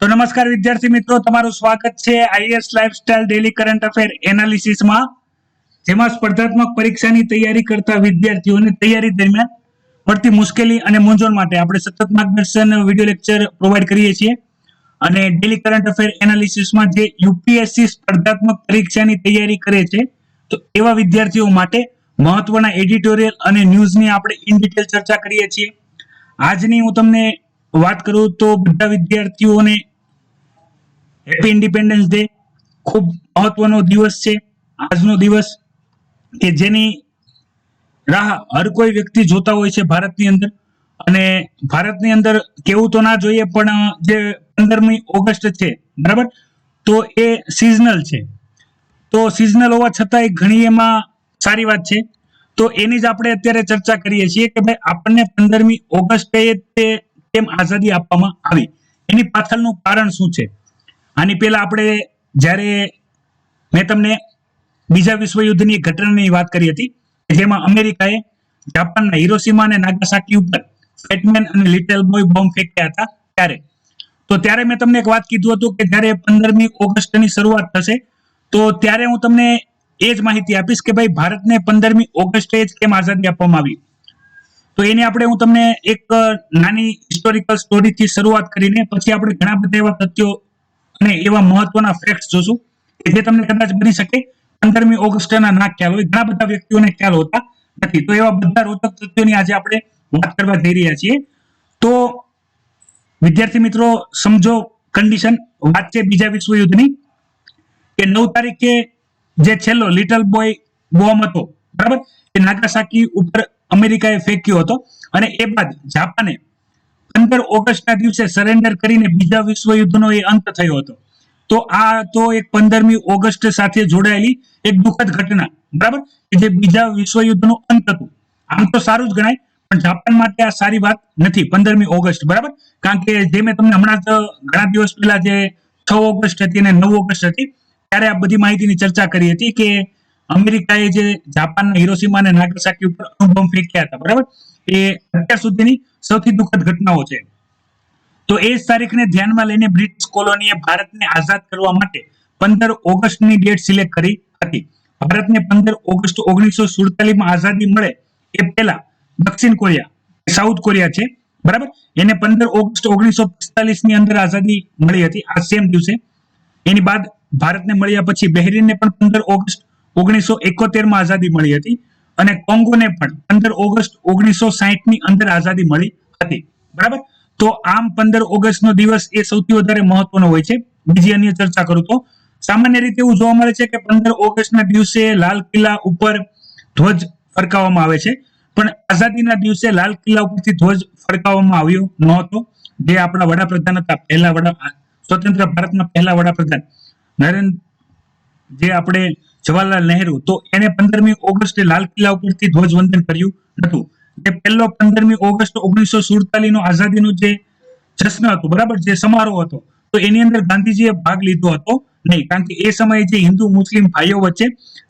તો નમસ્કાર વિદ્યાર્થી મિત્રો, તમારું સ્વાગત છે IAS lifestyle daily current affair એનાલિસિસમાં, જેમાં સ્પર્ધાત્મક પરીક્ષાની તૈયારી કરતા વિદ્યાર્થીઓને તૈયારી દરમિયાન પડતી મુશ્કેલી અને મૂંઝવણ માટે આપણે સતત માર્ગદર્શન વિડિયો લેક્ચર પ્રોવાઈડ કરીએ છીએ. અને ડેલી કરંટ અફેર એનાલિસિસમાં જે યુપીએસસી સ્પર્ધાત્મક પરીક્ષાની તૈયારી કરે છે, તો એવા વિદ્યાર્થીઓ માટે મહત્વના એડિટોરિયલ અને ન્યૂઝની આપણે ઇન ડિટેલ ચર્ચા કરીએ છીએ. આજની હું તમને વાત કરું તો બધા વિદ્યાર્થીઓને હેપી ઇન્ડિપેન્ડન્સ ડે. ખૂબ મહત્વનો દિવસ છે આજનો દિવસ, કે જેની રાહ હર કોઈ વ્યક્તિ જોતા હોય છે ભારતની અંદર. અને ભારતની અંદર કેવું તો ના જોઈએ, પણ જે 15મી ઓગસ્ટ છે, બરાબર, તો એ સિઝનલ છે. તો સિઝનલ હોવા છતાં ઘણી એમાં સારી વાત છે. તો એની જ આપણે અત્યારે ચર્ચા કરીએ છીએ કે ભાઈ આપણને 15મી ઓગસ્ટે તે કેમ આઝાદી આપવામાં આવી, એની પાછળનું કારણ શું છે. આની પહેલા આપણે જ્યારે મેં તમને બીજા વિશ્વયુદ્ધની ઘટનાની વાત કરી હતી, જેમાં અમેરિકાએ જાપાનના હિરોશીમા અને નાગાસાકી ઉપર ફેટમેન અને લિટલ બોય બોમ્બ ફેંક્યા હતા ત્યારે મેં તમને એક વાત કીધું હતું કે જ્યારે 15મી ઓગસ્ટની શરૂઆત થશે, તો ત્યારે હું તમને એ જ માહિતી આપીશ કે ભાઈ ભારતને 15મી ઓગસ્ટે જ કેમ આઝાદી આપવામાં આવી. તો એની હું તમને એક નાની હિસ્ટોરિકલ સ્ટોરીથી શરૂઆત કરીને પછી આપણે ઘણા બધા એવા તથ્યો અને એવા મહત્વના ફેક્ટ્સ જોશું કે જે તમને કદાચ બની શકે 15મી ઓગસ્ટના ના ખ્યાલ હોય, ઘણા બધા વ્યક્તિઓને ખ્યાલ હોતા નથી. તો એવા બધા રોચક તથ્યોની આજે આપણે વાત કરવા જઈ રહ્યા છીએ. તો વિદ્યાર્થી મિત્રો સમજો કન્ડિશન. વાત છે બીજા વિશ્વયુદ્ધની, કે 9 તારીખે જે છેલ્લો લિટલ બોય બોમ્બ હતો, બરાબર, એ નાગાસાકી ઉપર અમેરિકાએ ફેંક્યો હતો. અને એ બાદ જાપાને 15 ઓગસ્ટના દિવસે સરેન્ડર કરીને બીજા વિશ્વયુદ્ધનો એ અંત થયો હતો. તો આ તો એક 15મી ઓગસ્ટ સાથે જોડાયેલી એક દુઃખદ ઘટના, બરાબર, કે જે બીજા વિશ્વયુદ્ધનું અંત હતું. આમ તો સારું જ ગણાય, પણ જાપાન માટે આ સારી વાત નથી 15મી ઓગસ્ટ, બરાબર. કારણ કે જે મેં તમને હમણાં જ ઘણા દિવસ પહેલા જે 6 ઓગસ્ટ હતી અને 9 ઓગસ્ટ હતી, ત્યારે આ બધી માહિતીની ચર્ચા કરી હતી કે અમેરિકાએ જે જાપાનના હિરોશીમા અને નાગાસાકી ઉપર અણુબોમ્બ ફેંક્યા હતા, બરાબર, એ અત્યાર સુધીની સૌથી દુઃખદ ઘટનાઓ છે. તો એ જ તારીખને ધ્યાનમાં લઈને બ્રિટિશ કોલોનીએ ભારતને આઝાદ કરવા માટે 15 ઓગસ્ટની ડેટ સિલેક્ટ કરી હતી. ભારતને 15 ઓગસ્ટ 1947માં આઝાદી મળે એ પહેલા દક્ષિણ કોરિયા, સાઉથ કોરિયા છે, બરાબર, એને 15 ઓગસ્ટ 1945ની અંદર આઝાદી મળી હતી આ સેમ દિવસે. એની બાદ ભારતને મળ્યા પછી બહેરીનને પણ 15 ઓગસ્ટ 1971માં આઝાદી મળી હતી. અને કોંગોને પણ 15 ઓગસ્ટ 1960ની અંદર આઝાદી મળી હતી, બરાબર. તો આમ 15 ઓગસ્ટનો દિવસ એ સૌથી વધારે મહત્વનો હોય છે. બીજી અન્ય ચર્ચા કરું તો સામાન્ય રીતે એવું જોવા મળે છે કે 15 ઓગસ્ટના દિવસે લાલ કિલ્લા ઉપર ધ્વજ ફરકાવવામાં આવે છે, પણ આઝાદીના દિવસે લાલ કિલ્લા ઉપરથી ધ્વજ ફરકાવવામાં આવ્યો નહોતો. જે આપણા વડાપ્રધાન હતા, સ્વતંત્ર ભારતના પહેલા વડાપ્રધાન જે આપણે જવાહરલાલ નહેરુ, તો એને 15મી ઓગસ્ટે લાલ કિલ્લા ઉપરથી ધ્વજવંદન કર્યું નતું. જે પહેલો 15મી ઓગસ્ટ 1947નો આઝાદીનો જે જશ્ન હતો, બરાબર, જે સમારોહ હતો, તો એની અંદર ગાંધીજીએ ભાગ લીધો હતો નહીં. કારણ કે એ સમયે જે હિન્દુ મુસ્લિમ ભાઈઓ વચ્ચે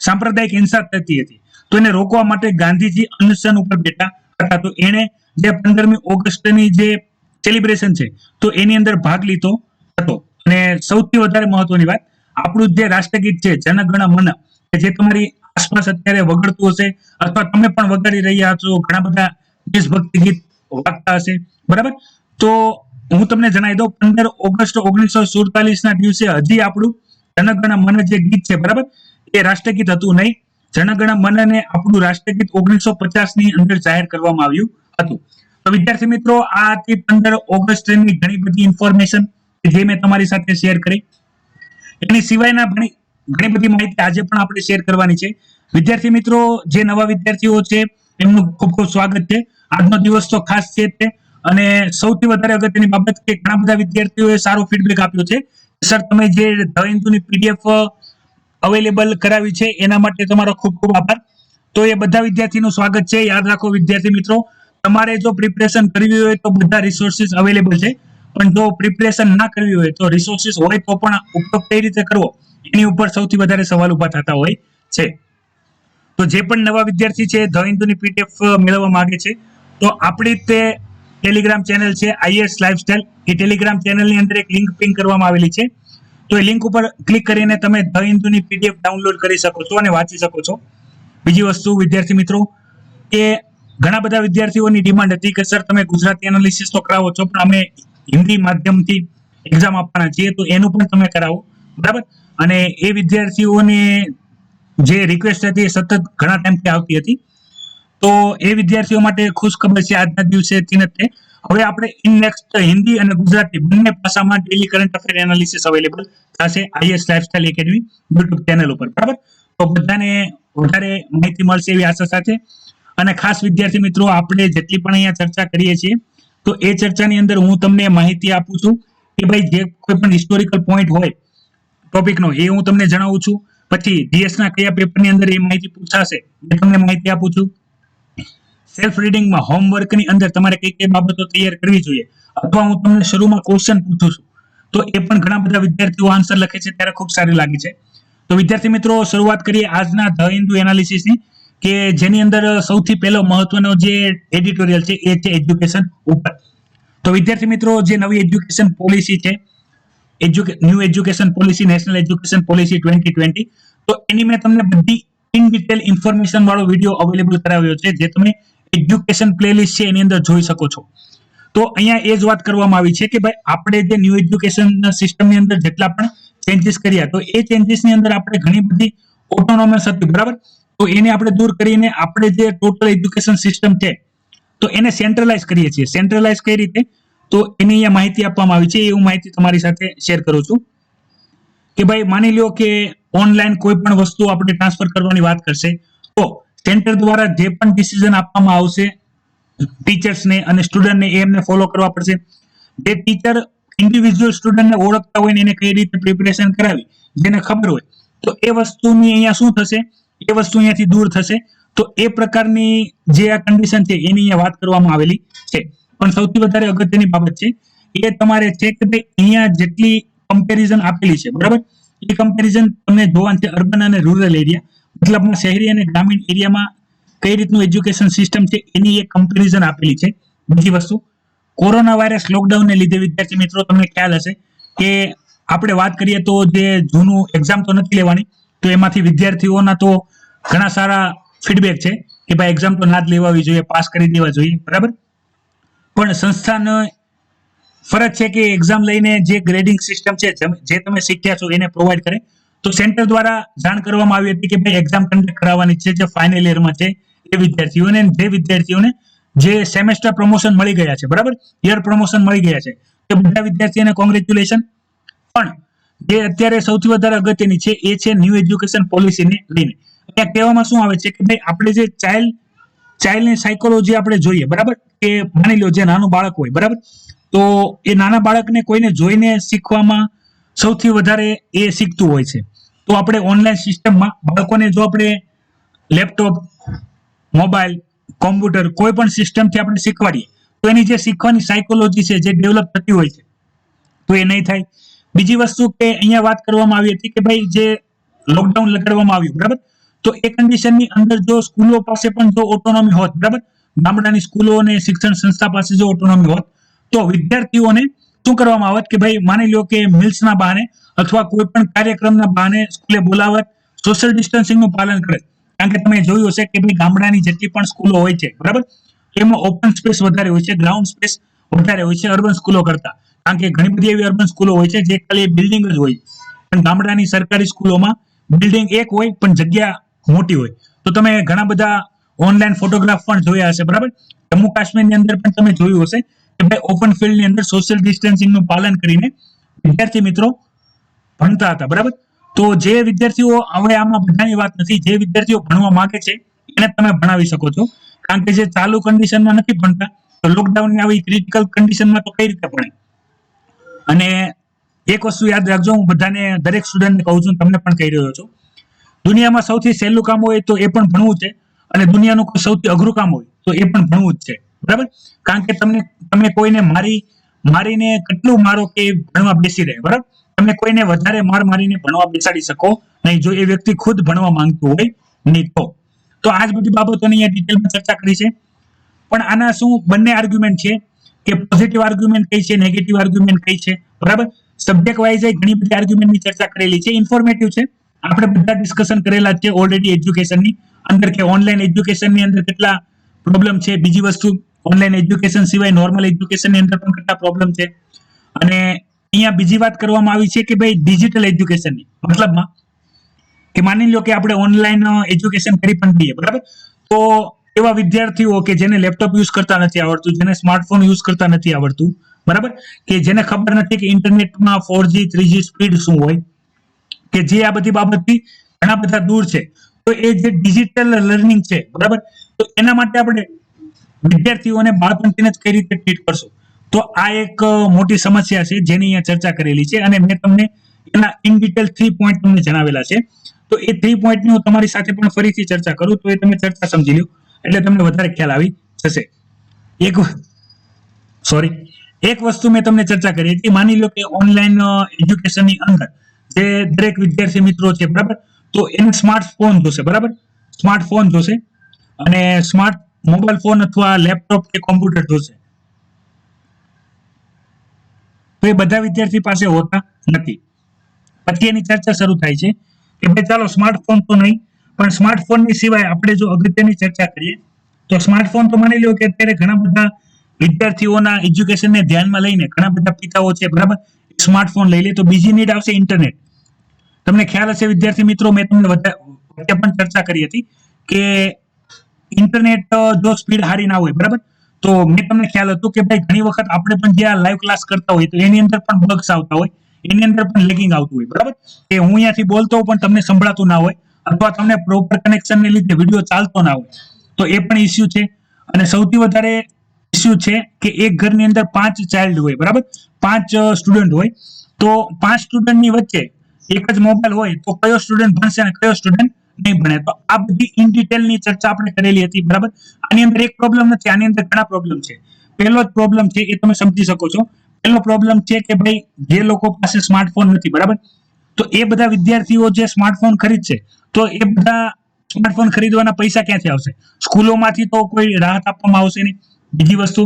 સાંપ્રદાયિક હિંસા થતી હતી, તો એને રોકવા માટે ગાંધીજી અનશન ઉપર બેઠા હતા. તો એને જે 15મી ઓગસ્ટની જે સેલિબ્રેશન છે, તો એની અંદર ભાગ લીધો હતો. અને સૌથી વધારે મહત્વની વાત, આપણું જે રાષ્ટ્રગીત છે જનગણ મન, જે તમારી આસપાસ અત્યારે વગડતું હશે અથવા તમે પણ વગાડી રહ્યા છો, ઘણા બધા દેશભક્તિ ગીત વાગતા હશે, બરાબર. તો હું તમને જણાવી દઉં, 15 ઓગસ્ટ 1947ના દિવસે હજી આપણું જનગણ મન જે ગીત છે, બરાબર, એ રાષ્ટ્રગીત હતું નહીં. જનગણ મનને આપણું રાષ્ટ્રગીત 1950ની અંદર જાહેર કરવામાં આવ્યું હતું. તો વિદ્યાર્થી મિત્રો, આ હતી 15 ઓગસ્ટની ઘણી બધી ઇન્ફોર્મેશન જે મેં તમારી સાથે શેર કરી. એની સિવાયના ઘણી બધી માહિતી આજે પણ આપણે શેર કરવાની છે. વિદ્યાર્થી મિત્રો, જે નવા વિદ્યાર્થીઓ છે એમનું ખૂબ ખૂબ સ્વાગત છે. આજનો દિવસ તો ખાસ છે તે. અને સૌથી વધારે અગત્યની બાબત કે ઘણા બધા વિદ્યાર્થીઓએ સારો ફીડબેક આપ્યો છે. સર, તમે જે ધ હિન્દુની પીડીએફ અવેલેબલ કરાવી છે એના માટે તમારો ખૂબ ખૂબ આભાર. તો એ બધા વિદ્યાર્થીનું સ્વાગત છે. યાદ રાખો વિદ્યાર્થી મિત્રો, તમારે જો પ્રિપરેશન કરવી હોય તો બધા રિસોર્સિસ અવેલેબલ છે. પણ જો પ્રિપરેશન ના કરવી હોય તો રિસોર્સિસ હોય તો પણ ઉપયોગ કઈ રીતે કરવો એની ઉપર સૌથી વધારે સવાલ ઉભા થતા હોય છે. તો જે પણ નવા વિદ્યાર્થી છે ધ હિન્દુની પીડીએફ મેળવવા માંગે છે, તો આપણી તે ટેલિગ્રામ ચેનલ છે આઈએસ લાઇફસ્ટાઇલ. એ ટેલિગ્રામ ચેનલની અંદર એક લિંક પિન કરવામાં આવેલી છે. તો એ લિંક ઉપર ક્લિક કરીને તમે ધ હિન્દુની પીડીએફ ડાઉનલોડ કરી શકો છો અને વાંચી શકો છો. બીજી વસ્તુ વિદ્યાર્થી મિત્રો, કે ઘણા બધા વિદ્યાર્થીઓની ડિમાન્ડ હતી કે સર તમે ગુજરાતી એનાલિસિસ તો કરાવો છો, પણ અમે હિન્દી માધ્યમથી એક્ઝામ આપવાના છીએ, તો એનું પણ તમે કરાવો, બરાબર. અને એ વિદ્યાર્થીઓને જે રિક્વેસ્ટ હતી એ સતત ઘણા ટાઈમથી આવતી હતી. તો એ વિદ્યાર્થીઓ માટે ખુશ ખબર છે આજના દિવસેથી નથી. હવે આપણે ઇન નેક્સ્ટ હિન્દી અને ગુજરાતી બંને ભાષામાં daily current affair analysis available થશે IS lifestyle academy YouTube channel ઉપર, બરાબર. તો બધાને વધારે માહિતી મળશે એવી આશા સાથે. અને ખાસ વિદ્યાર્થી મિત્રો, આપણે જેટલી પણ અહીંયા ચર્ચા કરીએ છીએ, તો એ ચર્ચાની અંદર હું તમને માહિતી આપું છું કે ભાઈ જે કોઈ પણ હિસ્ટોરિકલ પોઈન્ટ હોય ટોપિકનો એ હું તમને જણાવું છું. પછી જીએસ ના કયા પેપરની અંદર એ માહિતી પૂછાશે એ તમને માહિતી આપું છું. સેલ્ફ રીડિંગમાં હોમવર્કની અંદર તમારે કઈ કઈ બાબતો તૈયાર કરવી જોઈએ, અથવા હું તમને શરૂમાં ક્વેશ્ચન પૂછું છું તો એ પણ ઘણા બધા વિદ્યાર્થીઓ આન્સર લખે છે ત્યારે ખૂબ સારી લાગે છે. તો વિદ્યાર્થી મિત્રો, શરૂઆત કરીએ આજના ધ હિન્દુ એનાલિસિસની, કે જેની અંદર સૌથી પહેલો મહત્વનો જે એડિટોરિયલ છે એ છે એજ્યુકેશન ઉપર. તો વિદ્યાર્થી મિત્રો, જે નવી એજ્યુકેશન પોલિસી છે, new education policy, national education policy 2020, તો એની મેં તમને બધી ઇન ડિટેલ ઇન્ફોર્મેશન વાળો વિડીયો અવેલેબલ કરાવ્યો છે, જે તમે એજ્યુકેશન પ્લેલિસ્ટ છે એની અંદર જોઈ શકો છો. તો અહીંયા એ જ વાત કરવામાં આવી છે કે ભાઈ આપણે જે ન્યૂ એજ્યુકેશન સિસ્ટમની અંદર જેટલા પણ ચેન્જીસ કર્યા, તો એ ચેન્જીસની અંદર આપણે ઘણી બધી ઓટોનોમસ હતી, બરાબર. તો એને આપણે દૂર કરીને આપણે જે ટોટલ એજ્યુકેશન સિસ્ટમ છે તો એને સેન્ટ્રલાઇઝ કરીએ છીએ. સેન્ટ્રલાઇઝ કઈ રીતે, તો એની અહીંયા માહિતી આપવામાં આવી છે, એ હું માહિતી તમારી સાથે શેર કરું છું. કે ભાઈ માની લો કે ઓનલાઈન કોઈ પણ વસ્તુ આપણે ટ્રાન્સફર કરવાની વાત કરશે, તો સેન્ટર દ્વારા જે પણ ડિસિઝન આપવામાં આવશે ટીચર્સને અને સ્ટુડન્ટને એમને ફોલો કરવા પડશે. જે ટીચર ઇન્ડિવિજ્યુઅલ સ્ટુડન્ટને ઓળખતા હોય ને એને કઈ રીતે પ્રિપેરેશન કરાવી, જેને ખબર હોય, તો એ વસ્તુની અહીંયા શું થશે, એ વસ્તુ અહીંયાથી દૂર થશે. તો એ પ્રકારની જે આ કન્ડિશન છે એની અહીંયા વાત કરવામાં આવેલી છે. પણ સૌથી વધારે અગત્યની બાબત છે એ તમારે છે કે ભાઈ અહીંયા જેટલી કમ્પેરિઝન આપેલી છે, બરાબર, એ કમ્પેરિઝન તમને જોવાનું છે અર્બન અને રૂરલ એરિયા, મતલબમાં શહેરી અને ગ્રામીણ એરિયામાં કઈ રીતનું એજ્યુકેશન સિસ્ટમ છે એની એક કમ્પેરિઝન આપેલી છે. બીજી વસ્તુ, કોરોના વાયરસ લોકડાઉનને લીધે વિદ્યાર્થી મિત્રો તમને ખ્યાલ હશે કે આપણે વાત કરીએ તો જે જૂનું એક્ઝામ તો નથી લેવાની, તો એમાંથી વિદ્યાર્થીઓના તો ઘણા સારા ફીડબેક છે કે ભાઈ એક્ઝામ તો ના જ લેવાવી જોઈએ, પાસ કરી દેવા જોઈએ, બરાબર. પણ સંસ્થાને ફરજ છે કે એક્ઝામ લઈને જે ગ્રેડિંગ સિસ્ટમ છે જે તમે શીખ્યા છો એને પ્રોવાઈડ કરે. તો સેન્ટર દ્વારા જાણ કરવામાં આવી હતી કે ભાઈ એક્ઝામ કન્ડક્ટ કરાવવાની છે જે ફાઇનલ યરમાં છે એ વિદ્યાર્થીઓને, જે વિદ્યાર્થીઓને જે સેમેસ્ટર પ્રમોશન મળી ગયા છે, બરાબર, યર પ્રમોશન મળી ગયા છે, તો બધા વિદ્યાર્થીઓને કોંગ્રેચ્યુલેશન. પણ જે અત્યારે સૌથી વધારે અગત્યની છે એ છે ન્યૂ એજ્યુકેશન પોલિસીને લઈને. અહીંયા કહેવામાં શું આવે છે કે ભાઈ આપણે જે ચાઇલ્ડની સાયકોલોજી આપણે જોઈએ, બરાબર, કે માની લો જે નાનું બાળક હોય, બરાબર, તો એ નાના બાળકને કોઈને જોઈને શીખવામાં સૌથી વધારે એ શીખતું હોય છે. તો આપણે ઓનલાઈન સિસ્ટમમાં બાળકોને જો આપણે લેપટોપ, મોબાઈલ, કોમ્પ્યુટર કોઈ પણ સિસ્ટમથી આપણે શીખવાડીએ તો એની જે શીખવાની સાયકોલોજી છે જે ડેવલપ થતી હોય છે તો એ નહીં થાય. બીજી વસ્તુ કે અહીંયા વાત કરવામાં આવી હતી કે ભાઈ જે લોકડાઉન લગાડવામાં આવ્યું, બરાબર, તો એ કન્ડિશનની અંદર જો સ્કૂલો પાસે પણ જો ઓટોનોમી હોત, બરાબર, ગામડાની સ્કૂલો અને શિક્ષણ સંસ્થા પાસે જો ઓટોનોમી હોત, તો વિદ્યાર્થીઓને શું કરવામાં આવત કે ભાઈ માની લો કે મિલ્સના બહાને અથવા કોઈ પણ કાર્યક્રમના બહાને સ્કૂલે બોલાવત, સોશિયલ ડિસ્ટન્સિંગનું પાલન કરે. કારણ કે તમે જોયું હશે કે ભાઈ ગામડાની જેટલી પણ સ્કૂલો હોય છે, બરાબર, એમાં ઓપન સ્પેસ વધારે હોય છે, ગ્રાઉન્ડ સ્પેસ વધારે હોય છે અર્બન સ્કૂલો કરતા. કારણ કે ઘણી બધી એવી અર્બન સ્કૂલો હોય છે જે ખાલી બિલ્ડિંગ જ હોય, પણ ગામડાની સરકારી સ્કૂલોમાં બિલ્ડિંગ એક હોય પણ જગ્યા મોટી હોય. તો તમે ઘણા બધા ઓનલાઈન ફોટોગ્રાફ પણ જોયા હશે, બરાબર. જમ્મુ કાશ્મીરની અંદર પણ તમે જોયું હશે કે ભાઈ ઓપન ફિલ્ડની અંદર સોશિયલ ડિસ્ટન્સિંગનું પાલન કરીને વિદ્યાર્થી મિત્રો ભણતા હતા, બરાબર. તો જે વિદ્યાર્થીઓ, હવે આમાં બધાની વાત નથી, જે વિદ્યાર્થીઓ ભણવા માંગે છે એને તમે ભણાવી શકો છો. કારણ કે જે ચાલુ કન્ડિશનમાં નથી ભણતા તો લોકડાઉનની આવી ક્રિટિકલ કન્ડિશનમાં તો કઈ રીતે ભણે. અને એક વસ્તુ યાદ રાખજો, હું બધાને, દરેક સ્ટુડન્ટને કહું છું, તમને પણ કહી રહ્યો છું, દુનિયામાં સૌથી સહેલું કામ હોય તો એ પણ ભણવું છે, અને દુનિયાનું કોઈ સૌથી અઘરું કામ હોય તો એ પણ ભણવું જ છે, બરાબર. કારણ કે તમે કોઈને મારીને કેટલું મારો કે ભણવા બેસી રહે, બરાબર. તમે કોઈને વધારે મારીને ભણવા બેસાડી શકો નહીં જો એ વ્યક્તિ ખુદ ભણવા માંગતું હોય નહીં તો આ જ બધી બાબતોની અહીંયા ડિટેલમાં ચર્ચા કરી છે. પણ આના શું બંને આર્ગ્યુમેન્ટ છે કે પોઝિટિવ આર્ગ્યુમેન્ટ કઈ છે, નેગેટિવ આર્ગ્યુમેન્ટ કઈ છે, બરાબર. સબ્જેક્ટ વાઇઝ ઘણી બધી આર્ગ્યુમેન્ટની ચર્ચા કરેલી છે, ઇન્ફોર્મેટિવ છે. આપણે બધા ડિસ્કશન કરેલા છે ઓલરેડી એજ્યુકેશનની અંદર, કે ઓનલાઈન એજ્યુકેશનની અંદર કેટલા પ્રોબ્લેમ છે. બીજી વસ્તુ, ઓનલાઈન એજ્યુકેશન સિવાય નોર્મલ એજ્યુકેશનની અંદર પણ કેટલા પ્રોબ્લેમ છે. અને અહીંયા બીજી વાત કરવામાં આવી છે કે ભાઈ ડિજિટલ એજ્યુકેશનની મતલબમાં કે માની લો કે આપણે ઓનલાઈન એજ્યુકેશન કરી પણ દઈએ, બરાબર. તો એવા વિદ્યાર્થીઓ કે જેને લેપટોપ યુઝ કરતા નથી આવડતું, જેને સ્માર્ટફોન યુઝ કરતા નથી આવડતું, બરાબર, કે જેને ખબર નથી કે ઇન્ટરનેટમાં 4G 3G સ્પીડ શું હોય, કે જે આ બધી બાબતથી ઘણા બધા દૂર છે, તો એ જે ડિજિટલ લર્નિંગ છે, બરાબર, તો એના માટે આપણે વિદ્યાર્થીઓને બાળપણથી જ કઈ રીતે ટ્રીટ કરશું, તો આ એક મોટી સમસ્યા છે જેની અહીંયા ચર્ચા કરેલી છે. અને મેં તમને એના ઇન ડિટેલ 3 પોઈન્ટ તમને જણાવેલા છે. તો એ 3 પોઈન્ટની હું તમારી સાથે પણ ફરીથી ચર્ચા કરું તો એ તમે ચર્ચા સમજી લો, એટલે તમને વધારે ખ્યાલ આવી જશે. એક વસ્તુ મેં તમને ચર્ચા કરી હતી, માની લો કે ઓનલાઈન એજ્યુકેશનની અંદર જે દરેક વિદ્યાર્થી મિત્રો છે, બરાબર, તો એને સ્માર્ટફોન જોશે, બરાબર, સ્માર્ટફોન જોશે અને સ્માર્ટ મોબાઈલ ફોન અથવા લેપટોપ કે કોમ્પ્યુટર જોશે. તો એ બધા વિદ્યાર્થી પાસે હોતા નથી. પછી એની ચર્ચા શરૂ થાય છે કે ભાઈ ચાલો સ્માર્ટફોન તો નહીં, પણ સ્માર્ટફોનની સિવાય આપણે જો અગત્યની ચર્ચા કરીએ તો સ્માર્ટફોન તો માની લો કે અત્યારે ઘણા બધા વિદ્યાર્થીઓના એજ્યુકેશનને ધ્યાનમાં લઈને ઘણા બધા પિતાઓ છે, બરાબર, સ્માર્ટફોન લઈ લે. તો બીજી નીડ આવશે ઇન્ટરનેટ. તમને ખ્યાલ હશે વિદ્યાર્થી મિત્રો, મેં તમને વચ્ચે પણ ચર્ચા કરી હતી કે ઇન્ટરનેટ જો સ્પીડ સારી ના હોય, બરાબર, તો મેં તમને ખ્યાલ હતું કે ભાઈ ઘણી વખત આપણે પણ જે લાઈવ ક્લાસ કરતા હોય તો એની અંદર પણ બગ્સ આવતા હોય, એની અંદર પણ લેગિંગ આવતું હોય, બરાબર, કે હું અહીંયાથી બોલતો હોઉં પણ તમને સંભળાતું ના હોય, અથવા તમને પ્રોપર કનેક્શનને લીધે વિડીયો ચાલતો ના હોય, તો એ પણ ઇસ્યુ છે. અને સૌથી વધારે ઇસ્યુ છે કે એક ઘરની અંદર 5 ચાઇલ્ડ હોય, બરાબર, 5 સ્ટુડન્ટ હોય, તો 5 સ્ટુડન્ટની વચ્ચે એક જ મોબાઈલ હોય તો કયો સ્ટુડન્ટ ભણશે અને કયો સ્ટુડન્ટ નહીં ભણે. તો આ બધી ઇન ડિટેલની ચર્ચા આપણે કરેલી હતી, બરાબર. આની અંદર એક પ્રોબ્લેમ નથી, આની અંદર ઘણા પ્રોબ્લેમ છે. પહેલો જ પ્રોબ્લેમ છે એ તમે સમજી શકો છો. પહેલો પ્રોબ્લેમ છે કે ભાઈ જે લોકો પાસે સ્માર્ટફોન નથી, બરાબર, તો એ બધા વિદ્યાર્થીઓ જે સ્માર્ટફોન ખરીદશે તો એ બધા સ્માર્ટફોન ખરીદવાના પૈસા ક્યાંથી આવશે? સ્કૂલોમાંથી તો કોઈ રાહત આપવામાં આવશે નહીં. બીજી વસ્તુ,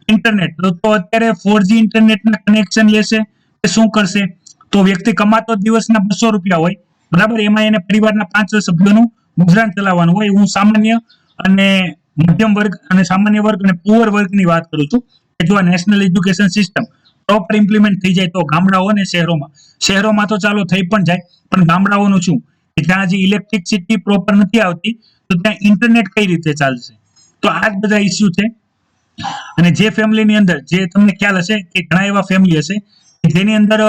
ઇન્ટરનેટ, તો અત્યારે 4G ઇન્ટરનેટના કનેક્શન લેશે એ શું કરશે? તો વ્યક્તિ કમાતો દિવસના 200 રૂપિયા હોય, બરાબર, એમાં એને પરિવારના 5 સભ્યોનું ગુજરાન ચલાવવાનું હોય. હું સામાન્ય અને મધ્યમ વર્ગ અને સામાન્ય વર્ગ અને પુઅર વર્ગની વાત કરું છું કે જો આ national education system proper implement થઈ જાય તો ગામડાઓ અને શહેરોમાં તો ચાલો થઈ પણ જાય, પણ ગામડાઓનું શું, કે જ્યાં હજી ઇલેક્ટ્રિસિટી પ્રોપર નથી આવતી તો ત્યાં ઇન્ટરનેટ કઈ રીતે ચાલશે? તો આ જ બધા ઇસ્યુ છે. અને જે ફેમિલીની અંદર, જે તમને ખ્યાલ હશે કે ઘણા એવા ફેમિલી હશે કે જેની અંદર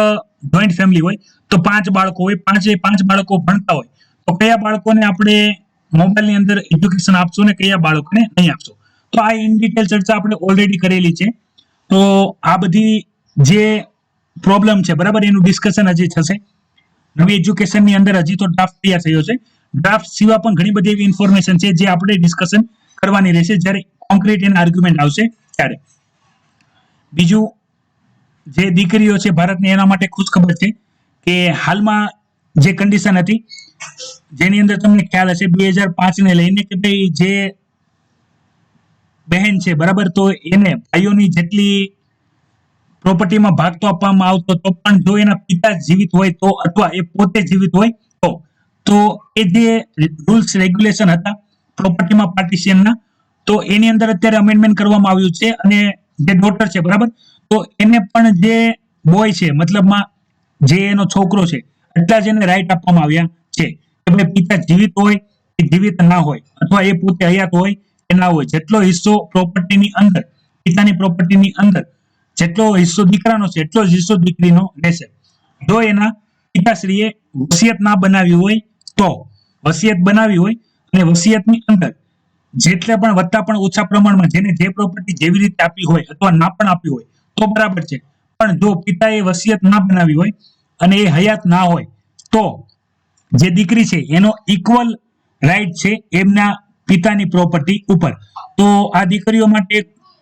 જોઈન્ટ ફેમિલી હોય, તો 5 બાળકો હોય, 5 બાળકો ભણતા હોય, તો કયા બાળકોને આપણે મોબાઈલની અંદર એજ્યુકેશન આપશું ને કયા બાળકોને નહીં આપશું? તો આ ઇન ડિટેલ ચર્ચા આપણે ઓલરેડી કરેલી છે. તો આ બધી જે પ્રોબ્લેમ છે, બરાબર, એનું ડિસ્કશન હજી થશે. નવી એજ્યુકેશનની અંદર હજી તો ડ્રાફ્ટ તૈયાર થયો છે. ડ્રાફ્ટ સિવાય પણ ઘણી બધી એવી ઇન્ફોર્મેશન છે જે આપણે ડિસ્કશન કરવાની રહેશે જ્યારે કોન્ક્રીટ એના આર્ગ્યુમેન્ટ આવશે ત્યારે. બીજું, જે દીકરીઓ છે ભારતની, એના માટે ખુશ ખબર છે કે હાલમાં જે કન્ડિશન હતી જેની અંદર તમને ખ્યાલ હશે 2005 ને લઈને કે ભાઈ જે બહેન છે, બરાબર, તો એને ભાઈઓની જેટલી પ્રોપર્ટીમાં ભાગ તો આપવામાં આવતો, તો પણ જો એના પિતા જીવિત હોય તો, અથવા એ પોતે જીવિત હોય તો એ જે રૂલ્સ રેગ્યુલેશન હતા પ્રોપર્ટીમાં પાર્ટીશનના, તો એની અંદર અત્યારે અમેન્ડમેન્ટ કરવામાં આવ્યું છે. અને જે ડોટર છે, બરાબર, તો એને પણ જે બોય છે, મતલબમાં જે એનો છોકરો છે, એટલા જ એને રાઈટ આપવામાં આવ્યા છે કે ભાઈ પિતા જીવિત હોય કે જીવિત ના હોય, અથવા એ પોતે હયાત હોય કે ના હોય, જેટલો હિસ્સો પ્રોપર્ટીની અંદર, પિતાની પ્રોપર્ટીની અંદર જેટલો હિસ્સો દીકરાનો છે એટલો જ હિસ્સો દીકરીનો રહેશે. જો એના પિતાશ્રીએ વસિયત ના બનાવી હોય તો, વસિયત બનાવી હોય અને વસિયતની અંદર જેટલા પણ વધતા પણ ઓછા પ્રમાણમાં જેને જે પ્રોપર્ટી જેવી રીતે આપી હોય અથવા ના પણ આપી હોય તો બરાબર છે. પણ જો પિતાએ વસિયત ના બનાવી હોય અને એ હયાત ના હોય તો જે દીકરી છે એનો ઇક્વલ રાઈટ છે એમના પિતાની પ્રોપર્ટી ઉપર. તો આ દીકરીઓ માટે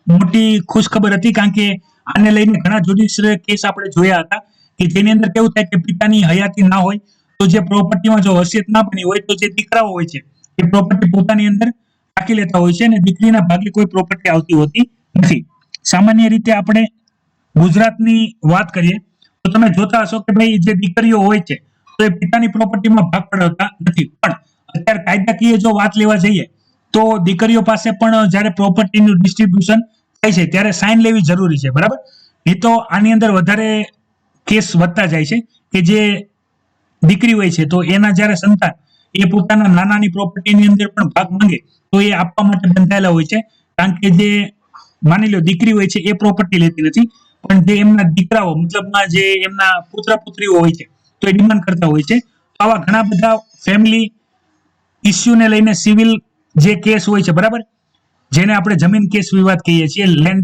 મોટી ખુશખબર હતી, કારણ કે આને લઈને ઘણા જ્યુડિશિયલ કેસ આપણે જોયા હતા કે જેની અંદર કેવું થાય કે પિતાની હયાતી ના હોય તો જે પ્રોપર્ટીમાં જો વસિયત ના બની હોય તો જે દીકરાઓ હોય છે એ પ્રોપર્ટી પોતાની અંદર રાખી લેતા હોય છે અને દીકરીના ભાગે કોઈ પ્રોપર્ટી આવતી હોતી નથી. સામાન્ય રીતે આપણે ગુજરાતની વાત કરીએ તો તમે જોતા હશો કે ભાઈ જે દીકરીઓ હોય છે તો એ પિતાની પ્રોપર્ટીમાં ભાગ પડાવતા નથી, પણ અત્યારે કાયદાકીય જો વાત લેવા જઈએ તો દીકરીઓ પાસે પણ જ્યારે પ્રોપર્ટીનું ડિસ્ટ્રીબ્યુશન થાય છે ત્યારે સાઇન લેવી જરૂરી છે, બરાબર? નહીં તો આની અંદર વધારે કેસ વધતા જાય છે કે જે દીકરી હોય છે તો એના જ્યારે સંતાન એ પોતાના નાનાની પ્રોપર્ટીની અંદર પણ ભાગ માંગે તો એ આપવા માટે બંધાયેલા હોય છે, કારણ કે જે માની લો દીકરી હોય છે એ પ્રોપર્ટી લેતી નથી, પણ જે એમના દીકરાઓ મતલબમાં જે એમના પુત્ર પુત્રીઓ હોય છે તો એ ડિમાન્ડ કરતા હોય છે. આવા ઘણા બધા ફેમિલી ઇસ્યુને લઈને સિવિલ જે કેસ હોય છે, બરાબર, જેને આપણે જમીન કેસ વિવાદ કહીએ છીએ, લેન્ડ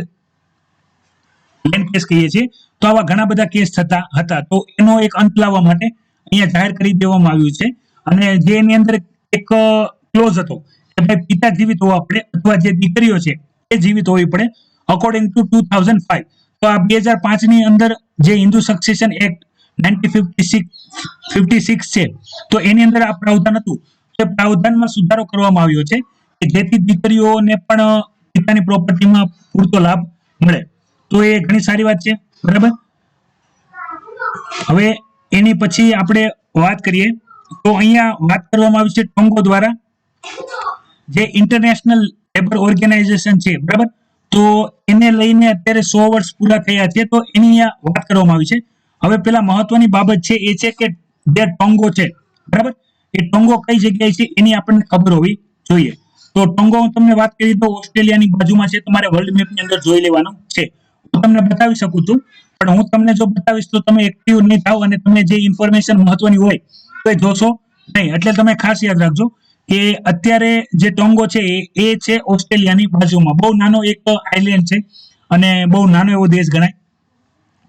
કેસ કહીએ છીએ, તો આવા ઘણા બધા કેસ થતા હતા. તો એનો એક અંત લાવવા માટે અહીંયા જાહેર કરી દેવામાં આવ્યું છે, અને જે એની અંદર એક ક્લોઝ હતો કે ભાઈ પિતા જીવિત હોવા પડે અથવા જે દીકરીઓ છે એ જીવિત હોવી પડે અકોર્ડિંગ ટુ 2005. તો આ 2005 ની અંદર જે હિન્દુ સક્સેશન એક્ટ 1956 છે તો એની અંદર આ પ્રાવધાન હતું. તે પ્રાવધાનમાં સુધારો કરવામાં આવ્યો છે કે જેથી દીકરીઓને પણ પિતાની પ્રોપર્ટીમાં પૂરતો લાભ મળે. તો એ ઘણી સારી વાત છે, બરાબર. હવે એની પછી આપણે વાત કરીએ તો અહીંયા વાત કરવામાં આવી છે ટોંગો દ્વારા, જે ઇન્ટરનેશનલ લેબર ઓર્ગેનાઇઝેશન છે, બરાબર, તો એને લઈને અત્યારે 100 વર્ષ પૂરા થયા છે તો એની અહીંયા વાત કરવામાં આવી છે. હવે પેલા મહત્વની બાબત છે એ છે કે જે ટોંગો છે, બરાબર, એ ટોંગો કઈ જગ્યાએ છે એની આપણને ખબર હોવી જોઈએ. તો ટોંગો હું તમને વાત કરી તો ઓસ્ટ્રેલિયાની બાજુમાં છે, તમારે વર્લ્ડ મેપની અંદર જોઈ લેવાનું છે. હું તમને બતાવી શકું છું, પણ હું તમને જો બતાવીશ તો તમે એક્ટિવ નહીં થાવ અને તમે જે ઇન્ફોર્મેશન મહત્વની હોય તો એ જોશો નહીં. એટલે તમે ખાસ યાદ રાખજો કે અત્યારે જે ટોંગો છે એ છે ઓસ્ટ્રેલિયાની બાજુમાં, બહુ નાનો એક આઇલેન્ડ છે અને બહુ નાનો એવો દેશ ગણાય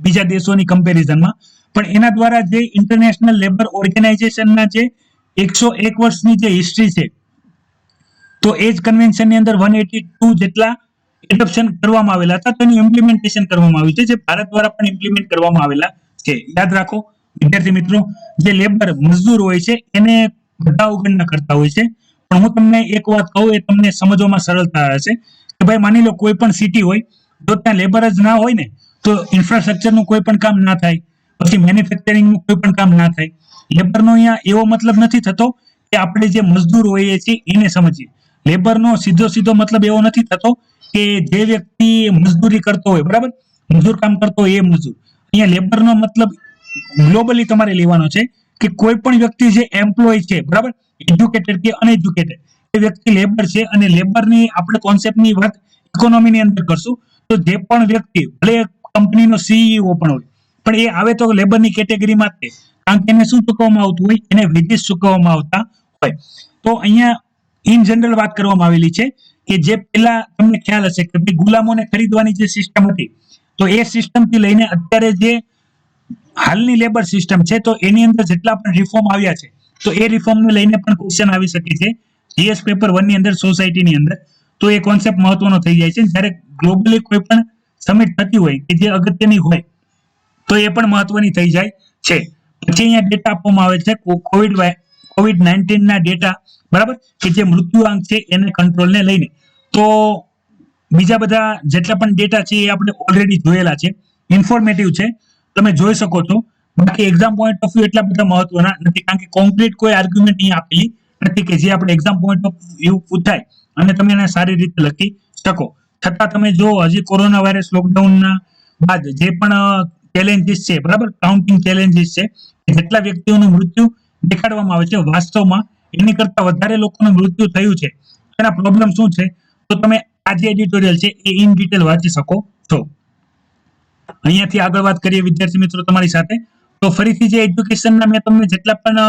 બીજા દેશોની કમ્પેરિઝનમાં. પણ એના દ્વારા જે ઇન્ટરનેશનલ લેબર ઓર્ગેનાઇઝેશનના જે 101 વર્ષની જે હિસ્ટ્રી છે તો એ જ કન્વેન્શનની અંદર 182 જેટલા એડોપ્શન કરવામાં આવેલા હતા, તેનું ઇમ્પ્લિમેન્ટેશન કરવામાં આવ્યું છે, જે ભારત દ્વારા પણ ઇમ્પ્લિમેન્ટ કરવામાં આવેલા છે. યાદ રાખો વિદ્યાર્થી મિત્રો, જે લેબર મજદૂર હોય છે એને બધા અવગણના કરતા હોય છે. પણ હું તમને એક વાત કહું, એ તમને સમજવામાં સરળતા હશે કે ભાઈ માની લો કોઈ પણ સિટી હોય તો ત્યાં લેબર જ ના હોય ને તો ઇન્ફ્રાસ્ટ્રક્ચરનું કોઈ પણ કામ ના થાય, પછી મેન્યુફેક્ચરિંગનું કોઈ પણ કામ ના થાય. લેબરનો અહીંયા એવો મતલબ નથી થતો કે આપણે જે મજદૂર હોઈએ છીએ એને સમજીએ. લેબરનો સીધો મતલબ એવો નથી થતો કે જે વ્યક્તિ મજદૂરી કરતો હોય, બરાબર, મજૂર કામ કરતો હોય એ મજૂર. અહીંયા લેબરનો મતલબ ગ્લોબલી તમારે લેવાનો છે કે કોઈ પણ વ્યક્તિ જે એમ્પ્લોય છે, બરાબર, એજ્યુકેટેડ કે અનએજ્યુકેટેડ, એ વ્યક્તિ લેબર છે. અને લેબરની આપણે કોન્સેપ્ટની વાત ઇકોનોમીની અંદર કરશું તો જે પણ વ્યક્તિ ભલે કંપનીનો સીઈઓ પણ હોય પણ એ આવે તો લેબરની કેટેગરીમાં જ, કારણ કે એને શું ચૂકવવામાં આવતું હોય, એને વેજીસ ચૂકવવામાં આવતા હોય. તો અહીંયા ઇન જનરલ વાત કરવામાં આવેલી છે કે જે પેલા તમને ખ્યાલ હશે કે ભાઈ ગુલામોને ખરીદવાની જે સિસ્ટમ હતી તો એ સિસ્ટમથી લઈને અત્યારે જે હાલની લેબર સિસ્ટમ છે તો એની અંદર જેટલા પણ રિફોર્મ આવ્યા છે તો એ રિફોર્મને લઈને પણ ક્વેશ્ચન આવી શકે છે જીએસ પેપર 1 ની અંદર સોસાયટીની અંદર. તો એ કોન્સેપ્ટ મહત્વનો થઈ જાય છે. જ્યારે ગ્લોબલી કોઈ પણ સમિટ થતી હોય કે જે અગત્યની હોય તો એ પણ મહત્વની થઈ જાય છે. પછી અહીંયા ડેટા આપવામાં આવે છે કોવિડ-19 ના ડેટા, બરાબર, કે જે મૃત્યુઆંક છે એને કંટ્રોલને લઈને. તો બીજા બધા જેટલા પણ ડેટા છે એ આપણે ઓલરેડી જોયેલા છે, ઇન્ફોર્મેટિવ છે, તમે જોઈ શકો છો. બાકી એક્ઝામ પોઈન્ટ ઓફ વ્યૂ એટલા બધા મહત્વના નથી, કારણ કે કોન્ક્રીટ કોઈ આર્ગ્યુમેન્ટ અહીંયા આપેલી નથી કે જે આપણે એક્ઝામ પોઈન્ટ ઓફ વ્યૂ પૂછાય અને તમે એને સારી રીતે લખી શકો. છતાં તમે જો હજી કોરોના વાયરસ લોકડાઉનના બાદ જે પણ ચેલેન્જીસ છે, બરાબર, કાઉન્ટિંગ ચેલેન્જીસ છે, જેટલા વ્યક્તિઓનું મૃત્યુ દેખાડવામાં આવે છે વાસ્તવમાં એની કરતા વધારે લોકોનું મૃત્યુ થયું છે. એના પ્રોબ્લેમ શું છે તો તમે આ જે એડિટોરિયલ છે એ ઇન ડિટેલ વાંચી શકો છો. અહીંયાથી આગળ વાત કરીએ વિદ્યાર્થી મિત્રો તમારી સાથે. તો ફરીથી જે એજ્યુકેશનના મેં તમને જેટલા પણ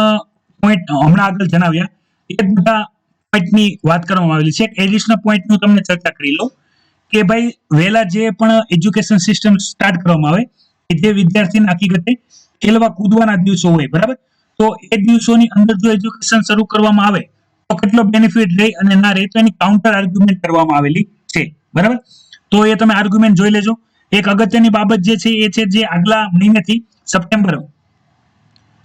પોઈન્ટ હમણાં આગળ જણાવ્યા એ બધા પોઈન્ટની વાત કરવામાં આવેલી છે. એક એડિશનલ પોઈન્ટનું તમને ચર્ચા કરી લો કે ભાઈ વહેલા જે પણ એજ્યુકેશન સિસ્ટમ સ્ટાર્ટ કરવામાં આવે કે જે વિદ્યાર્થીને હકીકતે ખેલવા કૂદવાના દિવસો હોય, બરાબર, તો એ દિવસોની અંદર જો એજ્યુકેશન શરૂ કરવામાં આવે તો કેટલો બેનિફિટ રહે અને ના રહે તો એની કાઉન્ટર આર્ગ્યુમેન્ટ કરવામાં આવેલી છે, બરાબર. તો એ તમે આર્ગ્યુમેન્ટ જોઈ લેજો. એક અગત્યની બાબત જે છે એ છે જે આગલા મહિનેથી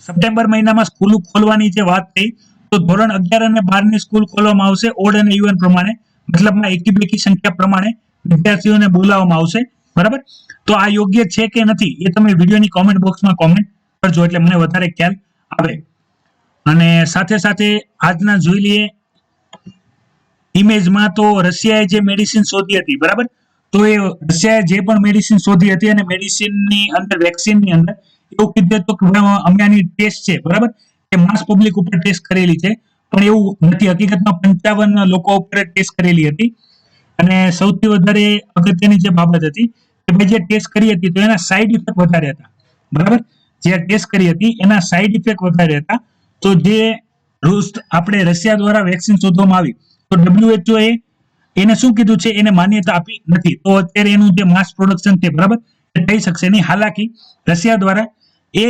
સપ્ટેમ્બર મહિનામાં સ્કૂલ ખોલવાની જે વાત થઈ તો ધોરણ 11 અને 12 ની સ્કૂલ ખોલવામાં આવશે ઓડ અને ઇવન પ્રમાણે, મતલબમાં એકી બેકી સંખ્યા પ્રમાણે વિદ્યાર્થીઓને બોલાવવામાં આવશે, બરાબર. તો આ યોગ્ય છે કે નથી એ તમે વિડીયોની કોમેન્ટ બોક્સમાં કોમેન્ટ કરજો, એટલે મને વધારે ખ્યાલ આવે. અને સાથે સાથે આજના જોઈ લઈએ ઇમેજમાં, તો રશિયાએ જે મેડિસિન શોધી હતી, બરાબર, તો એ રશિયાએ જે પણ મેડિસિન શોધી હતી અને મેડિસિનની અંદર, વેક્સિનની અંદર એવું કીધું હતું કે અમે આની ટેસ્ટ છે, બરાબર, એ માસ પબ્લિક ઉપર ટેસ્ટ કરેલી છે, પણ એવું નથી. હકીકતમાં 55 લોકો ઉપર ટેસ્ટ કરેલી હતી. અને સૌથી વધારે અગત્યની જે બાબત હતી કે ભાઈ જે ટેસ્ટ કરી હતી તો એના સાઈડ ઇફેક્ટ વધારે હતા, બરાબર. જે ટેસ્ટ કરી હતી એના સાઈડ ઇફેક્ટ વધારે હતા. તો જે રૂસ આપણે રશિયા દ્વારા વેક્સિન શોધવામાં આવી, તો WHO એને શું કીધું છે, એને માન્યતા આપી નથી. તો અત્યારે એનું જે માસ પ્રોડક્શન છે, બરાબર, એ થઈ શકશે નહીં. હાલાકી રશિયા દ્વારા એ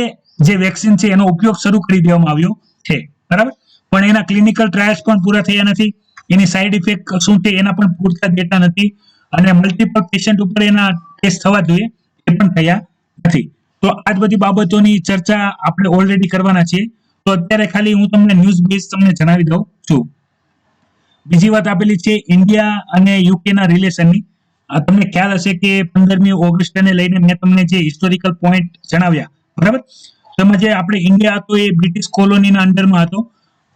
જે વેક્સિન છે એનો ઉપયોગ શરૂ કરી દેવામાં આવ્યો છે, બરાબર, પણ એના ક્લિનિકલ ટ્રાયલ્સ પણ પૂરા થયા નથી. એની સાઈડ ઇફેક્ટ શું છે એના પણ પૂરતા ડેટા નથી, અને મલ્ટિપલ પેશન્ટ ઉપર એના ટેસ્ટ થવા જોઈએ એ પણ થયા નથી. તો આ જ બધી બાબતોની ચર્ચા આપણે ઓલરેડી કરવાના છીએ. તો અત્યારે ખાલી હું તમને ન્યૂઝ બેઝ તમને જણાવી દઉં છું. બીજી વાત આપેલી છે ઇન્ડિયા અને યુકે ના રિલેશનની. તમને ખ્યાલ હશે કે 15મી ઓગસ્ટને લઈને મેં તમને જે હિસ્ટોરિકલ પોઈન્ટ જણાવ્યા, બરાબર. તો એમાં જે આપણે ઇન્ડિયા હતો એ બ્રિટિશ કોલોનીના અંડરમાં હતો.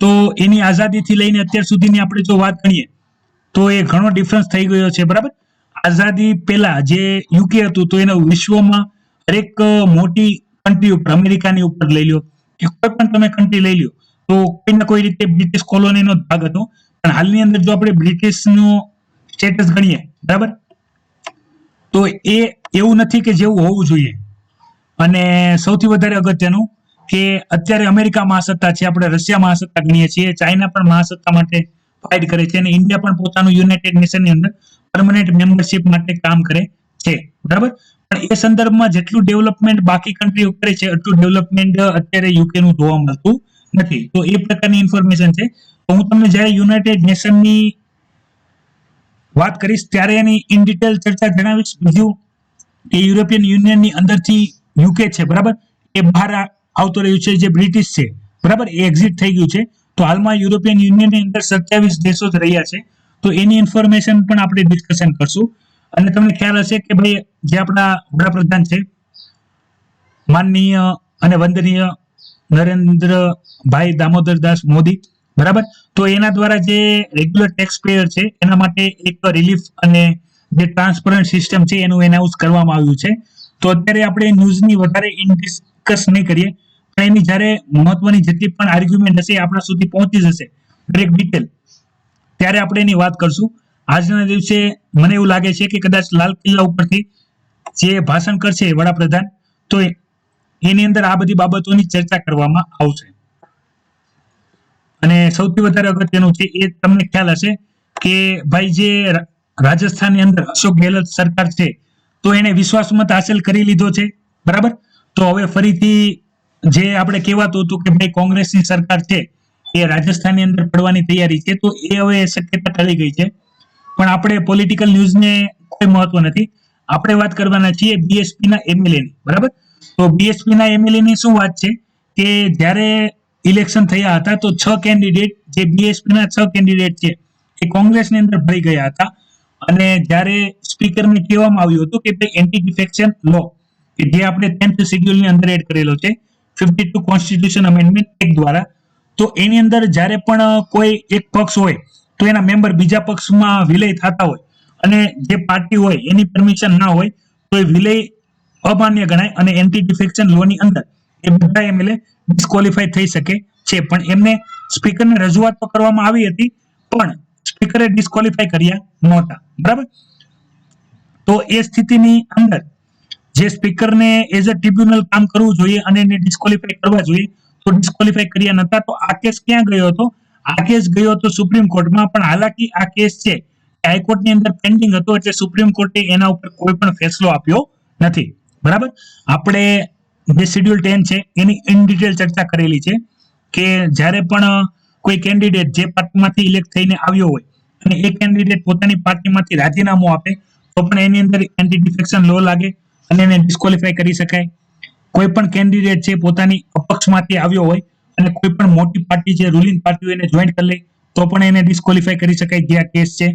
તો એની આઝાદીથી લઈને અત્યાર સુધીની આપણે જો વાત કરીએ તો એ ઘણો ડિફરન્સ થઈ ગયો છે, બરાબર. આઝાદી પહેલા જે યુકે હતું તો એનો વિશ્વમાં હરેક મોટી કન્ટ્રી ઉપર, અમેરિકાની ઉપર લઈ લો કે કોઈ પણ તમે કન્ટ્રી લઈ લો, તો કોઈ ને કોઈ રીતે બ્રિટિશ કોલોનીનો ભાગ હતો. પણ હાલની અંદર જો આપણે બ્રિટિશનું સ્ટેટસ ગણીએ, બરાબર, તો એ એવું નથી કે જેવું હોવું જોઈએ. અને સૌથી વધારે અગત્યનું કે અત્યારે અમેરિકા મહાસત્તા છે, આપણે રશિયા મહાસત્તા ગણીએ છીએ, ચાઇના પણ મહાસત્તા માટે ફાઇટ કરે છે, અને ઇન્ડિયા પણ પોતાનું યુનાઇટેડ નેશનની અંદર પરમનન્ટ મેમ્બરશિપ માટે કામ કરે છે, બરાબર. પણ એ સંદર્ભમાં જેટલું ડેવલપમેન્ટ બાકી કન્ટ્રીઓ કરે છે એટલું ડેવલપમેન્ટ અત્યારે યુકે નું જોવા મળતું નથી. તો એ પ્રકારની ઇન્ફોર્મેશન છે. તો હું તમને જ્યારે યુનાઇટેડ નેશનની વાત કરીશ ત્યારે એની ઇન ડિટેલ ચર્ચા જણાવીશ. બીજું કે યુરોપિયન યુનિયનની અંદરથી યુકે છે, બરાબર, એ બહાર આવતો રહ્યું છે. જે બ્રિટિશ છે, બરાબર, એ એક્ઝિટ થઈ ગયું છે. તો હાલમાં યુરોપિયન યુનિયનની અંદર 27 દેશો જ રહ્યા છે. તો એની ઇન્ફોર્મેશન પણ આપણે ડિસ્કશન કરશું. અને તમને ખ્યાલ હશે કે ભાઈ જે આપણા વડાપ્રધાન છે માનનીય અને વંદનીય નરેન્દ્રભાઈ દામોદરદાસ મોદી, બરાબર, તો એના દ્વારા જે રેગ્યુલર ટેક્સ પેયર છે એના માટે એક રિલીફ અને જે ટ્રાન્સપરન્ટ સિસ્ટમ છે એનું એનાઉન્સ કરવામાં આવ્યું છે. તો અત્યારે આપણે ન્યૂઝની વધારે ડિસ્કસ નહીં કરીએ, પણ એની જ્યારે મહત્વની જેટલી પણ આર્ગ્યુમેન્ટ હશે આપણા સુધી પહોંચી જશે દરેક ડિટેલ, ત્યારે આપણે એની વાત કરશું. આજના દિવસે મને એવું લાગે છે કે કદાચ લાલ કિલ્લા ઉપરથી જે ભાષણ કરશે વડાપ્રધાન, તો એની અંદર આ બધી બાબતોની ચર્ચા કરવામાં આવશે. અને સૌથી વધારે અગત્યનું છે એ તમને ખ્યાલ હશે કે ભાઈ જે રાજસ્થાનની અંદર અશોક ગેહલોત સરકાર છે તો એને વિશ્વાસમત હાંસલ કરી લીધો છે, બરાબર. તો હવે ફરીથી જે આપણે કહેવાતું હતું કે ભાઈ કોંગ્રેસની સરકાર છે એ રાજસ્થાનની અંદર પડવાની તૈયારી છે, તો એ હવે શક્યતા ટળી ગઈ છે. પણ આપણે પોલિટિકલ ન્યૂઝને કોઈ મહત્વ નથી. આપણે વાત કરવાના છીએ બીએસપી ના એમએલએ ની, બરાબર. તો બીએસપી ના એમએલએ ની શું વાત છે કે જ્યારે ઇલેક્શન થયા હતા તો 6 કેન્ડિડેટ, જે બીએસપી ના 6 કેન્ડિડેટ છે એ કોંગ્રેસની અંદર ભળી ગયા હતા. અને જ્યારે સ્પીકરને કહેવામાં આવ્યું હતું કે ભાઈ એન્ટી ડિફેક્શન લો કે જે આપણે 10th શેડ્યુલની અંદર એડ કરેલો છે 52 કોન્સ્ટિટ્યુશન અમેન્ડમેન્ટ એક્ટ દ્વારા, તો એની અંદર જ્યારે પણ કોઈ એક પક્ષ હોય તો એના મેમ્બર બીજા પક્ષમાં વિલય થતા હોય અને જે પાર્ટી હોય એની પરમિશન ના હોય તો એ વિલય અમાન્ય ગણાય અને એન્ટી ડિફેક્શન લોની અંદર એ બધા એમએલએ ડિસ્કોલિફાઈ થઈ શકે છે. પણ એમને સ્પીકરને રજૂઆત તો કરવામાં આવી હતી, પણ સ્પીકરે ડિસ્કોલિફાઈ કર્યા નહોતા, બરાબર. તો એ સ્થિતિની અંદર જે સ્પીકરને એઝ અ ટ્રિબ્યુનલ કામ કરવું જોઈએ અને એને ડિસ્કોલિફાઈ કરવા જોઈએ તો ડિસ્કોલિફાઈ કર્યા નહોતા. તો આ કેસ ક્યાં ગયો હતો? આ કેસ ગયો હતો સુપ્રીમ કોર્ટમાં, પણ હાલાકી આ કેસ છે હાઈકોર્ટની અંદર પેન્ડિંગ હતો, એટલે સુપ્રીમ કોર્ટે એના ઉપર કોઈ પણ ફેસલો આપ્યો નથી, બરાબર. આપણે જે શેડ્યુલ 10 છે એની ઇન ડિટેલ ચર્ચા કરેલી છે કે જ્યારે પણ કોઈ કેન્ડિડેટ જે પાર્ટીમાંથી ઇલેક્ટ થઈને આવ્યો હોય અને એ કેન્ડિડેટ પોતાની પાર્ટીમાંથી રાજીનામું આપે તો પણ એની અંદર એન્ટી ડિફેક્શન લો લાગે અને એને ડિસ્કોલિફાઈ કરી શકાય. કોઈ પણ કેન્ડિડેટ છે પોતાની અપક્ષમાંથી આવ્યો હોય અને કોઈ પણ મોટી પાર્ટી છે રૂલિંગ પાર્ટી એને જોઈન કરી લે તો પણ એને ડિસ્કોલિફાઈ કરી શકાય, જે આ કેસ છે.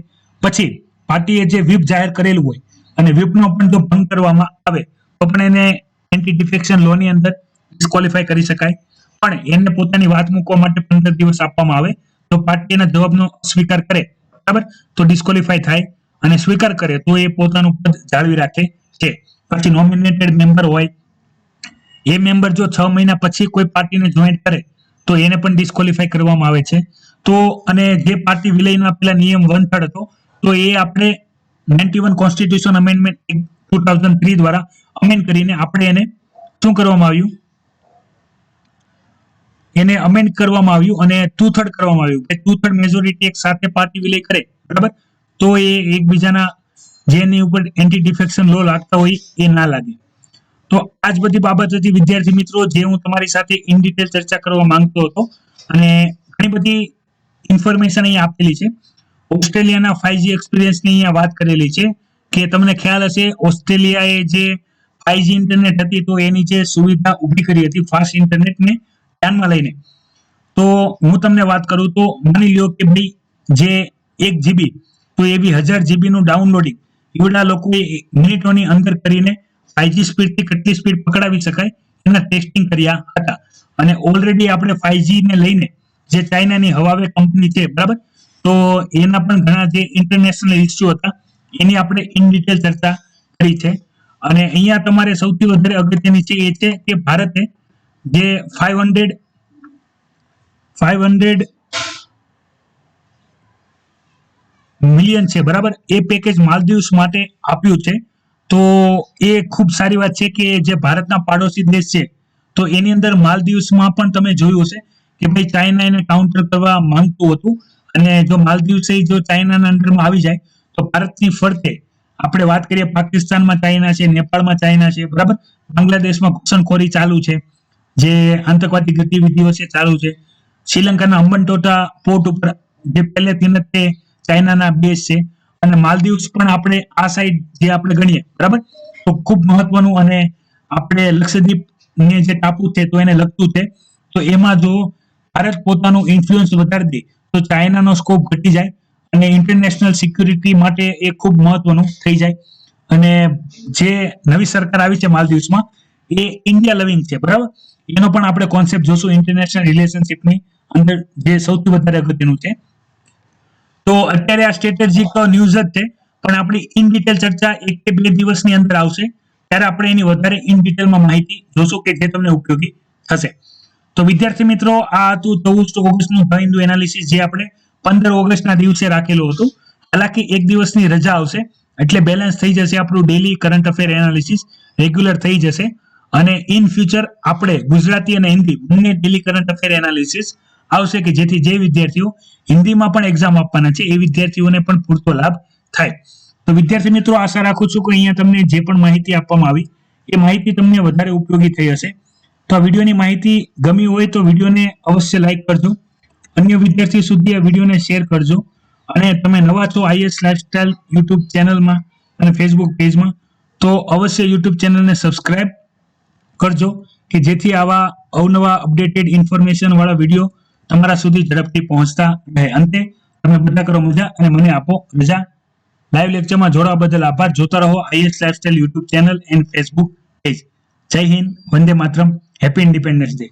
પછી પાર્ટીએ જે વ્હીપ જાહેર કરેલું હોય અને વ્હીપનો પણ જો ભંગ કરવામાં આવે તો પણ એને એન્ટી ડિફેક્શન લો ની અંદર ડિસ્કોલિફાય કરી શકાય. પણ એને પોતાની વાત મૂકવા માટે 15 દિવસ આપવામાં આવે તો પાર્ટી એના જવાબનો સ્વીકાર કરે, બરાબર, તો ડિસ્કોલિફાય થાય, અને સ્વીકાર કરે તો એ પોતાનું પદ જાળવી રાખે છે. પછી નોમિનેટેડ મેમ્બર હોય, એ મેમ્બર જો 6 મહિના પછી કોઈ પાર્ટીને જોઈન કરે તો એને પણ ડિસ્કોલિફાય કરવામાં આવે છે. તો અને જે પાર્ટી વિલયનો પેલા નિયમ 1/3 હતો તો એ આપણે 91 કોન્સ્ટિટ્યુશન અમેન્ડમેન્ટ 2003 દ્વારા અમેન્ડ કરીને આપણે એને શું કરવામાં આવ્યું, એને અમેન્ડ કરવામાં આવ્યું અને 2/3 કરવામાં આવ્યું કે 2/3 મેજોરિટી એક સાથે પાર્ટી વિલય કરે, બરાબર, તો એ એકબીજાના જેની ઉપર એન્ટી ડિફેક્શન લો લાગતા હોય એ ના લાગે. તો આ જ બધી બાબત હતી વિદ્યાર્થી મિત્રો, જે હું તમારી સાથે ઇન ડિટેલ ચર્ચા કરવા માંગતો હતો. અને ઘણી બધી ઇન્ફોર્મેશન અહીંયા આપેલી છે. ઓસ્ટ્રેલિયાના 5G એક્સપિરિયન્સની અહીંયા વાત કરેલી છે કે તમને ખ્યાલ હશે ઓસ્ટ્રેલિયાએ જે 5G ઇન્ટરનેટ હતી તો એની જે સુવિધા ઊભી કરી હતી ફાસ્ટ ઇન્ટરનેટને ધ્યાનમાં લઈને. તો હું તમને વાત કરું તો માની લ્યો કે ભાઈ જે 1 GB તો એવી 1000 GB નું ડાઉનલોડિંગ એવડા લોકોએ મિનિટોની અંદર કરીને 5G સ્પીડથી કેટલી સ્પીડ પકડાવી શકાય એના ટેસ્ટિંગ કર્યા હતા. અને ઓલરેડી આપણે 5G ને લઈને જે ચાઇનાની હવાવે કંપની છે, બરાબર, તો એના પણ ઘણા જે ઇન્ટરનેશનલ ઇસ્યુ હતા એની આપણે ઇન ડિટેલ ચર્ચા કરી છે. અને અહીંયા તમારે સૌથી વધારે અગત્યની છે એ છે કે ભારતે જે 500 મિલિયન છે, બરાબર, એ પેકેજ માલદીવ્સ માટે આપ્યું છે. તો એ ખૂબ સારી વાત છે કે જે ભારતના પાડોશી દેશ છે તો એની અંદર માલદીવ્સમાં પણ તમે જોયું હશે કે ભાઈ ચાઇના એને કાઉન્ટર કરવા માંગતું હતું, અને જો માલદીવ્સ જો ચાઇનાના અંડરમાં આવી જાય તો ભારતની ફરતે આપણે વાત કરીએ પાકિસ્તાનમાં ચાઇના છે, નેપાળમાં ચાઇના છે, બરાબર, બાંગ્લાદેશમાં ઘૂસણખોરી ચાલુ છે, જે આતંકવાદી ગતિવિધિઓ છે ચાલુ છે, શ્રીલંકાના હમ્બનટોટા પોર્ટ ઉપર જે પહેલેથી જ તે ચાઇનાના બેઝ છે, અને માલદીવ્સ પણ આપણે આ સાઈડ જે આપણે ગણીએ, બરાબર, તો ખૂબ મહત્વનું અને આપણે લક્ષદ્વીપ ને જે ટાપુ છે તો એને લગતું છે. તો એમાં જો ભારત પોતાનું ઇન્ફ્લુઅન્સ વધારી દે તો ચાઇનાનો સ્કોપ ઘટી જાય અને ઇન્ટરનેશનલ સિક્યુરિટી માટે એ ખૂબ મહત્વનું થઈ જાય. અને જે નવી સરકાર આવી છે માલદીવ્સમાં એ ઇન્ડિયા લવિંગ છે, બરાબર, એનો પણ આપણે કોન્સેપ્ટ જોશું ઇન્ટરનેશનલ રિલેશનશિપની અંદર જે સૌથી વધારે અગત્યનું છે. તો અત્યારે આ સ્ટ્રેટેજિક ન્યૂઝ જ છે, પણ આપણી ઇન ડિટેલ ચર્ચા 1 કે 2 દિવસની અંદર આવશે ત્યારે આપણે એની વધારે ઇન ડિટેલમાં માહિતી જોશું કે જે તમને ઉપયોગી થશે. તો વિદ્યાર્થી મિત્રો, આ હતું 14 ઓગસ્ટનું ધ હિન્દુ એનાલિસિસ જે આપણે 15 ઓગસ્ટના દિવસે રાખેલું હતું. હાલાકી 1 દિવસની રજા આવશે એટલે બેલેન્સ થઈ જશે આપણું daily current affair analysis regular થઈ જશે. અને ઇન ફ્યુચર આપણે ગુજરાતી અને હિન્દી બંને ડેલી કરંટ અફેર એનાલિસિસ આવશે કે જેથી જે વિદ્યાર્થીઓ હિન્દીમાં પણ એક્ઝામ આપવાના છે એ વિદ્યાર્થીઓને પણ પૂરતો લાભ થાય. તો વિદ્યાર્થી મિત્રો, આશા રાખું છું કે અહીંયા તમને જે પણ માહિતી આપવામાં આવી એ માહિતી તમને વધારે ઉપયોગી થઈ હશે. તો આ વિડીયોની માહિતી ગમી હોય તો વિડીયોને અવશ્ય લાઈક કરજો, અન્ય વિદ્યાર્થીઓ સુધી આ વિડીયોને શેર કરજો, અને તમે નવા છો IAS લાઇફસ્ટાઇલ યુટ્યુબ ચેનલમાં અને ફેસબુક પેજમાં તો અવશ્ય યુટ્યુબ ચેનલને સબસ્ક્રાઇબ કરજો કે જેથી આવા અવનવા અપડેટેડ ઇન્ફોર્મેશન વાળા વિડીયો તમારા સુધી ઝડપથી પહોંચતા રહે. અંતે તમે બધા કરો મજા અને મને આપો રજા. લાઈવ લેક્ચરમાં જોડાવા બદલ આભાર. જોતા રહો IAS lifestyle YouTube channel and Facebook page. જય Hind, Vande Mataram, happy independence day.